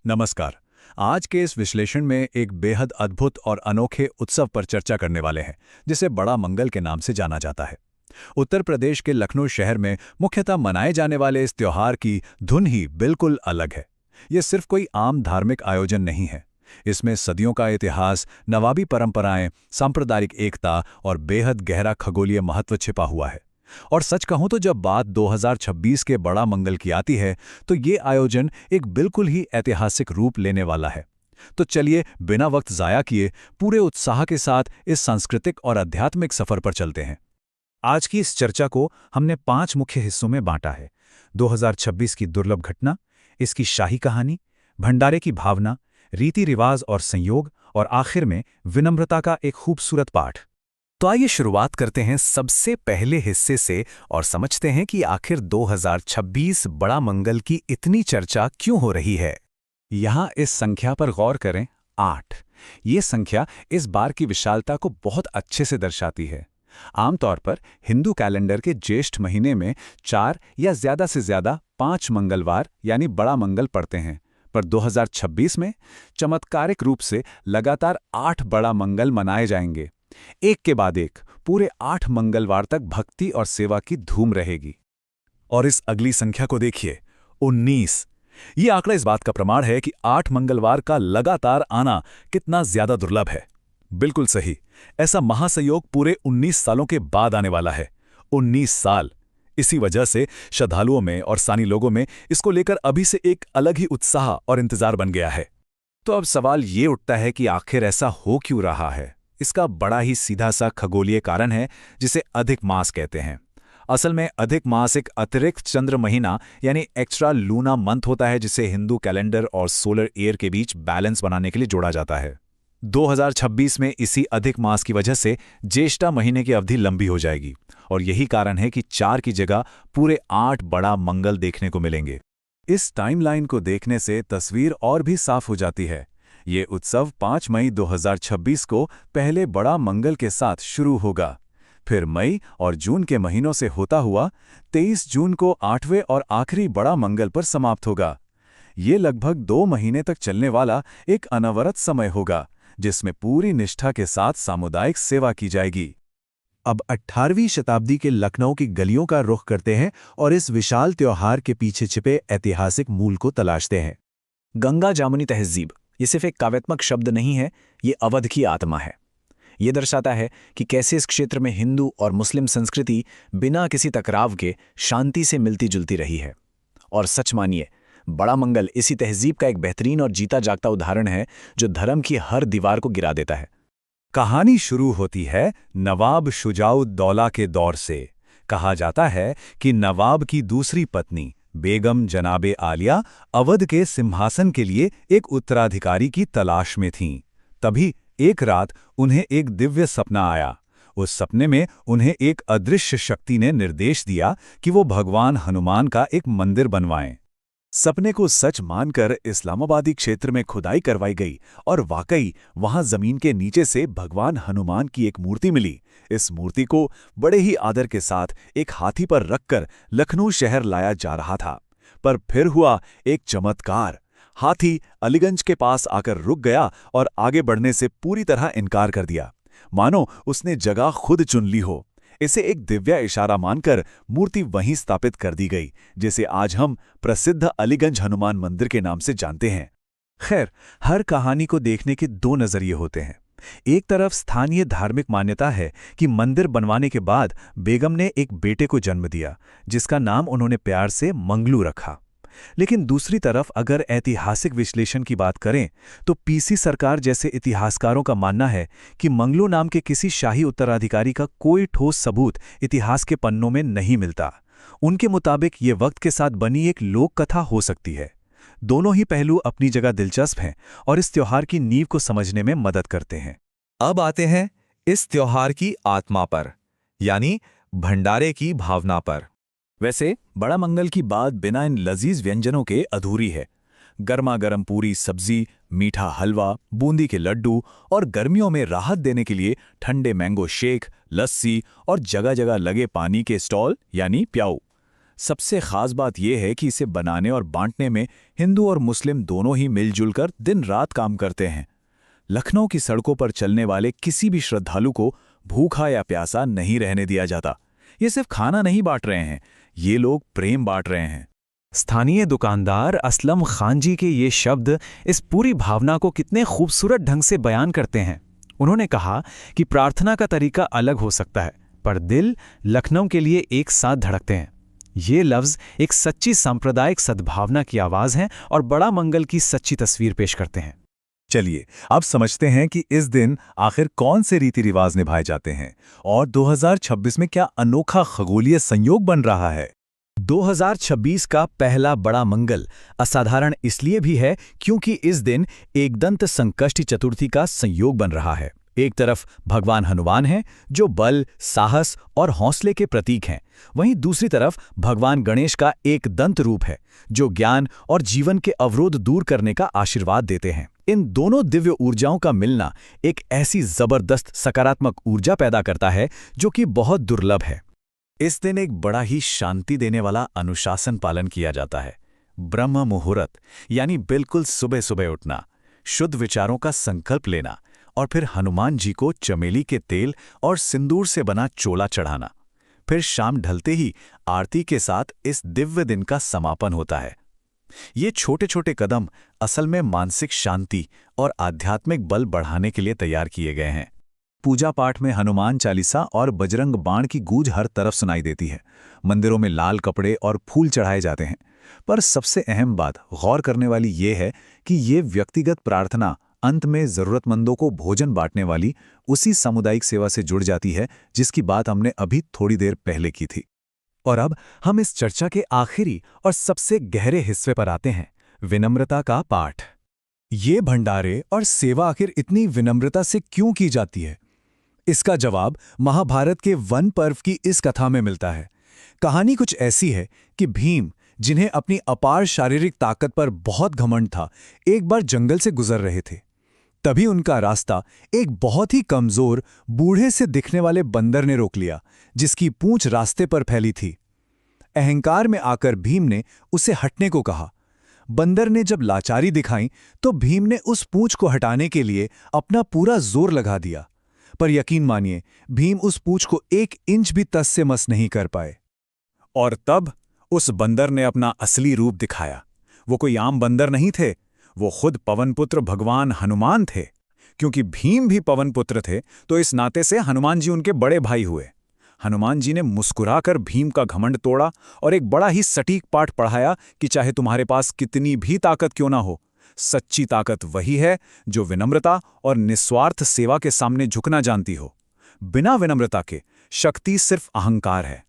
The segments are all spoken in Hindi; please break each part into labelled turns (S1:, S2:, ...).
S1: नमस्कार। आज के इस विश्लेषण में एक बेहद अद्भुत और अनोखे उत्सव पर चर्चा करने वाले हैं, जिसे बड़ा मंगल के नाम से जाना जाता है। उत्तर प्रदेश के लखनऊ शहर में मुख्यतः मनाए जाने वाले इस त्योहार की धुन ही बिल्कुल अलग है। ये सिर्फ कोई आम धार्मिक आयोजन नहीं है। इसमें सदियों का इतिहास, नवाबी परंपराएं, सांप्रदायिक एकता और बेहद गहरा खगोलीय महत्व छिपा हुआ है। और सच कहूं तो जब बात 2026 के बड़ा मंगल की आती है, तो ये आयोजन एक बिल्कुल ही ऐतिहासिक रूप लेने वाला है। तो चलिए बिना वक्त ज़ाया किए पूरे उत्साह के साथ इस सांस्कृतिक और आध्यात्मिक सफर पर चलते हैं।
S2: आज की इस चर्चा को हमने 5 मुख्य हिस्सों में बांटा है। 2026 की दुर्लभ घटना, इसकी शाही कहानी, भंडारे की भावना, रीति रिवाज और संयोग, और आखिर में विनम्रता का एक खूबसूरत पाठ।
S3: तो आइए शुरुआत करते हैं सबसे पहले हिस्से से और समझते हैं कि आखिर 2026 बड़ा मंगल की इतनी चर्चा क्यों हो रही है।
S2: यहाँ इस संख्या पर गौर करें, 8। ये संख्या इस बार की विशालता को बहुत अच्छे से दर्शाती है। आमतौर पर हिंदू कैलेंडर के ज्येष्ठ महीने में 4 या ज़्यादा से ज़्यादा 5 मंगलवार यानी बड़ा मंगल पड़ते हैं, पर 2026 में चमत्कारिक रूप से लगातार 8 बड़ा मंगल मनाए जाएंगे। एक के बाद एक पूरे 8 मंगलवार तक भक्ति और सेवा की धूम रहेगी।
S1: और इस अगली संख्या को देखिए, 19। ये आंकड़ा इस बात का प्रमाण है कि 8 मंगलवार का लगातार आना कितना ज्यादा दुर्लभ है। बिल्कुल सही, ऐसा महासंयोग पूरे 19 सालों के बाद आने वाला है। 19 साल। इसी वजह से श्रद्धालुओं में और सानी लोगों में इसको लेकर अभी से एक अलग ही उत्साह और इंतजार बन गया है।
S2: तो अब सवाल ये उठता है कि आखिर ऐसा हो क्यों रहा है। इसका बड़ा ही सीधा सा खगोलीय कारण है, जिसे अधिक मास कहते हैं। असल में अधिक मास एक अतिरिक्त चंद्र महीना यानी एक्स्ट्रा लूना मंथ होता है, जिसे हिंदू कैलेंडर और सोलर ईयर के बीच बैलेंस बनाने के लिए जोड़ा जाता है। 2026 में इसी अधिक मास की वजह से ज्येष्ठा महीने की अवधि लंबी हो जाएगी, और यही कारण है कि 4 की जगह पूरे 8 बड़ा मंगल देखने को मिलेंगे।
S1: इस टाइमलाइन को देखने से तस्वीर और भी साफ हो जाती है। ये उत्सव 5 मई 2026 को पहले बड़ा मंगल के साथ शुरू होगा, फिर मई और जून के महीनों से होता हुआ 23 जून को 8वें और आखिरी बड़ा मंगल पर समाप्त होगा। ये लगभग 2 महीने तक चलने वाला एक अनवरत समय होगा, जिसमें पूरी निष्ठा के साथ सामुदायिक सेवा की जाएगी।
S2: अब 18वीं शताब्दी के लखनऊ की गलियों का रुख करते हैं और इस विशाल त्योहार के पीछे छिपे ऐतिहासिक मूल को तलाशते हैं।
S3: गंगा जामुनी तहजीब ये सिर्फ एक काव्यात्मक शब्द नहीं है, ये अवध की आत्मा है। ये दर्शाता है कि कैसे इस क्षेत्र में हिंदू और मुस्लिम संस्कृति बिना किसी टकराव के शांति से मिलती जुलती रही है। और सच मानिए, बड़ा मंगल इसी तहजीब का एक बेहतरीन और जीता जागता उदाहरण है, जो धर्म की हर दीवार को गिरा देता है।
S1: कहानी शुरू होती है नवाब शुजाउद्दौला के दौर से। कहा जाता है कि नवाब की दूसरी पत्नी बेगम जनाबे आलिया अवध के सिंहासन के लिए एक उत्तराधिकारी की तलाश में थीं। तभी एक रात उन्हें एक दिव्य सपना आया। उस सपने में उन्हें एक अदृश्य शक्ति ने निर्देश दिया कि वो भगवान हनुमान का एक मंदिर बनवाएं। सपने को सच मानकर इस्लामाबादी क्षेत्र में खुदाई करवाई गई और वाकई वहां जमीन के नीचे से भगवान हनुमान की एक मूर्ति मिली। इस मूर्ति को बड़े ही आदर के साथ एक हाथी पर रखकर लखनऊ शहर लाया जा रहा था। पर फिर हुआ एक चमत्कार। हाथी अलीगंज के पास आकर रुक गया और आगे बढ़ने से पूरी तरह इनकार कर दिया, मानो उसने जगह खुद चुन ली हो। इसे एक दिव्य इशारा मानकर मूर्ति वहीं स्थापित कर दी गई, जिसे आज हम प्रसिद्ध अलीगंज हनुमान मंदिर के नाम से जानते हैं।
S2: खैर, हर कहानी को देखने के 2 नजरिए होते हैं। एक तरफ स्थानीय धार्मिक मान्यता है कि मंदिर बनवाने के बाद बेगम ने एक बेटे को जन्म दिया, जिसका नाम उन्होंने प्यार से मंगलू रखा। लेकिन दूसरी तरफ अगर ऐतिहासिक विश्लेषण की बात करें, तो पीसी सरकार जैसे इतिहासकारों का मानना है कि मंगलू नाम के किसी शाही उत्तराधिकारी का कोई ठोस सबूत इतिहास के पन्नों में नहीं मिलता। उनके मुताबिक ये वक्त के साथ बनी एक लोक कथा हो सकती है। दोनों ही पहलू अपनी जगह दिलचस्प हैं और इस त्योहार की नींव को समझने में मदद करते हैं।
S4: अब आते हैं इस त्योहार की आत्मा पर, यानी भंडारे की भावना पर।
S1: वैसे बड़ा मंगल की बात बिना इन लजीज व्यंजनों के अधूरी है। गर्मा गर्म पूरी सब्जी, मीठा हलवा, बूंदी के लड्डू और गर्मियों में राहत देने के लिए ठंडे मैंगो शेक, लस्सी और जगह जगह लगे पानी के स्टॉल यानी प्याऊ।
S3: सबसे खास बात यह है कि इसे बनाने और बांटने में हिंदू और मुस्लिम दोनों ही मिलजुल कर दिन रात काम करते हैं। लखनऊ की सड़कों पर चलने वाले किसी भी श्रद्धालु को भूखा या प्यासा नहीं रहने दिया जाता। ये सिर्फ खाना नहीं बांट रहे हैं, ये लोग प्रेम बांट रहे हैं।
S2: स्थानीय दुकानदार असलम खान जी के ये शब्द इस पूरी भावना को कितने खूबसूरत ढंग से बयान करते हैं। उन्होंने कहा कि प्रार्थना का तरीका अलग हो सकता है, पर दिल लखनऊ के लिए एक साथ धड़कते हैं। ये लफ्ज़ एक सच्ची सांप्रदायिक सद्भावना की आवाज़ हैं और बड़ा मंगल की सच्ची तस्वीर पेश करते हैं।
S1: चलिए अब समझते हैं कि इस दिन आखिर कौन से रीति रिवाज निभाए जाते हैं और 2026 में क्या अनोखा खगोलीय संयोग बन रहा है।
S3: 2026 का पहला बड़ा मंगल असाधारण इसलिए भी है क्योंकि इस दिन एकदंत संकष्टी चतुर्थी का संयोग बन रहा है। एक तरफ भगवान हनुमान हैं जो बल, साहस और हौसले के प्रतीक हैं, वहीं दूसरी तरफ भगवान गणेश का एक दंत रूप है जो ज्ञान और जीवन के अवरोध दूर करने का आशीर्वाद देते हैं। इन दोनों दिव्य ऊर्जाओं का मिलना एक ऐसी जबरदस्त सकारात्मक ऊर्जा पैदा करता है जो कि बहुत दुर्लभ है। इस दिन एक बड़ा ही शांति देने वाला अनुशासन पालन किया जाता है। ब्रह्म मुहूर्त यानी बिल्कुल सुबह सुबह उठना, शुद्ध विचारों का संकल्प लेना और फिर हनुमान जी को चमेली के तेल और सिंदूर से बना चोला चढ़ाना। फिर शाम ढलते ही आरती के साथ इस दिव्य दिन का समापन होता है। ये छोटे छोटे कदम असल में मानसिक शांति और आध्यात्मिक बल बढ़ाने के लिए तैयार किए गए हैं। पूजा पाठ में हनुमान चालीसा और बजरंग बाण की गूंज हर तरफ सुनाई देती है। मंदिरों में लाल कपड़े और फूल चढ़ाए जाते हैं। पर सबसे अहम बात गौर करने वाली ये है कि ये व्यक्तिगत प्रार्थना अंत में जरूरतमंदों को भोजन बांटने वाली उसी सामुदायिक सेवा से जुड़ जाती है जिसकी बात हमने अभी थोड़ी देर पहले की थी।
S2: और अब हम इस चर्चा के आखिरी और सबसे गहरे हिस्से पर आते हैं, विनम्रता का पाठ।
S3: ये भंडारे और सेवा आखिर इतनी विनम्रता से क्यों की जाती है? इसका जवाब महाभारत के वन पर्व की इस कथा में मिलता है। कहानी कुछ ऐसी है कि भीम, जिन्हें अपनी अपार शारीरिक ताकत पर बहुत घमंड था, एक बार जंगल से गुजर रहे थे। तभी उनका रास्ता एक बहुत ही कमजोर बूढ़े से दिखने वाले बंदर ने रोक लिया, जिसकी पूंछ रास्ते पर फैली थी। अहंकार में आकर भीम ने उसे हटने को कहा। बंदर ने जब लाचारी दिखाई तो भीम ने उस पूंछ को हटाने के लिए अपना पूरा जोर लगा दिया, पर यकीन मानिए भीम उस पूंछ को 1 इंच भी तस से मस नहीं कर पाए। और तब उस बंदर ने अपना असली रूप दिखाया। वो कोई आम बंदर नहीं थे, वो खुद पवनपुत्र भगवान हनुमान थे। क्योंकि भीम भी पवनपुत्र थे तो इस नाते से हनुमान जी उनके बड़े भाई हुए। हनुमान जी ने मुस्कुराकर भीम का घमंड तोड़ा और एक बड़ा ही सटीक पाठ पढ़ाया कि चाहे तुम्हारे पास कितनी भी ताकत क्यों ना हो, सच्ची ताकत वही है जो विनम्रता और निस्वार्थ सेवा के सामने झुकना जानती हो। बिना विनम्रता के शक्ति सिर्फ अहंकार है।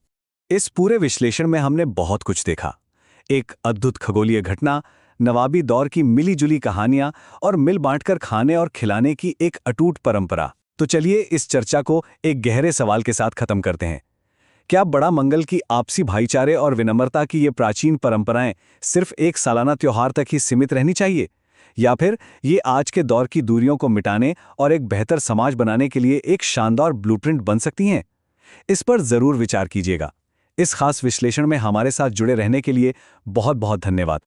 S2: इस पूरे विश्लेषण में हमने बहुत कुछ देखा। एक अद्भुत खगोलीय घटना, नवाबी दौर की मिली-जुली कहानियां और मिल बांटकर खाने और खिलाने की एक अटूट परंपरा। तो चलिए इस चर्चा को एक गहरे सवाल के साथ खत्म करते हैं। क्या बड़ा मंगल की आपसी भाईचारे और विनम्रता की ये प्राचीन परंपराएं सिर्फ एक सालाना त्योहार तक ही सीमित रहनी चाहिए, या फिर ये आज के दौर की दूरियों को मिटाने और एक बेहतर समाज बनाने के लिए एक शानदार ब्लूप्रिंट बन सकती हैं? इस पर जरूर विचार कीजिएगा। इस खास विश्लेषण में हमारे साथ जुड़े रहने के लिए बहुत बहुत धन्यवाद।